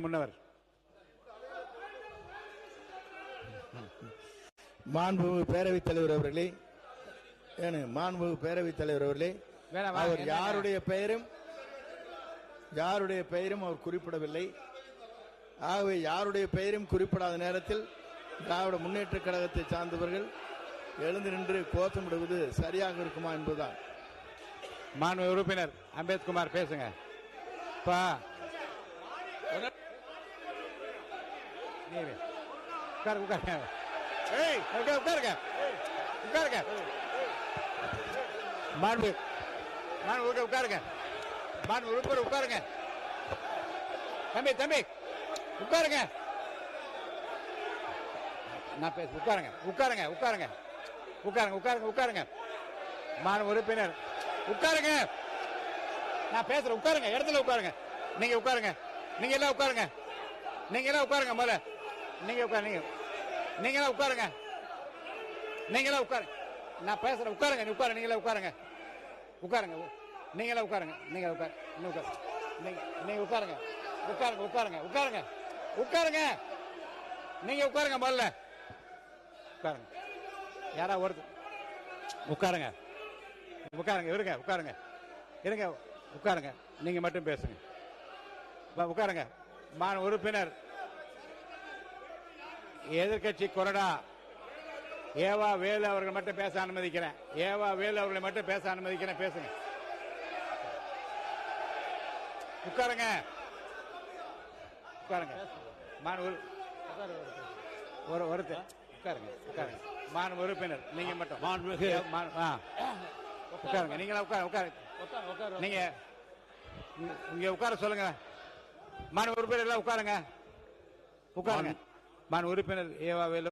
முன்னவர் மாண்புமிகு பேரவைத் தலைவர் அவர்களே, மாண்புமிகு பேரவைத் தலைவர் அவர்களே, அவர் யாருடைய பெயரும் அவர் குறிப்பிடவில்லை. ஆகவே யாருடைய பெயரும் குறிப்பிடாத நேரத்தில் திராவிட முன்னேற்ற கழகத்தை சார்ந்தவர்கள் எழுந்து நின்று கோஷமிடுவது சரியாக இருக்குமா என்பதுதான். மாண்பு உறுப்பினர் அம்பேத்குமார் பேசுங்க. உட்காருங்க. மாண்பு உட்காருங்க. மாண்பு உறுப்பினர் உட்காருங்க. தம்பி உட்காருங்க. நான் பேச உட்காருங்க. மாண்பு உறுப்பினர் உட்காருங்க. நான் பேசுறேன். உட்காருங்க. இடத்துல உட்காருங்க. நீங்க உட்காருங்க. நீங்க எல்லாம் உட்காருங்க. முதல்ல நீங்க உட்காருங்க. நீங்களா உட்காருங்க. நான் பேசுறேன். உட்காருங்க. நீங்களா உட்காருங்க. நீங்களா உட்காருங்க. நீங்க உட்காருங்க. நீங்க உட்காருங்க. முதல்ல உட்காருங்க. யாரா ஒருத்தர் உட்காருங்க. இருங்க. உட்காருங்க. நீங்க மட்டும் பேசுங்க. உட்காருங்க. மாண்பு உறுப்பினர் எதிர்கட்சி கொறடா ஏவா வேலு அவர்கள் மட்டும் பேச அனுமதிக்கிறேன். பேசுங்க. உட்காருங்க. ஒருத்தர் உட்காருங்க. மாண்பு உறுப்பினர் நீங்க மட்டும் உட்காருங்க. நீங்களா உட்காருங்க. நீங்க இங்க உட்கார சொல்லுங்க. மாண்பு உறுப்பினர் எல்லாம் உட்காருங்க. மாண்பு உறுப்பினர் ஏவா வேலு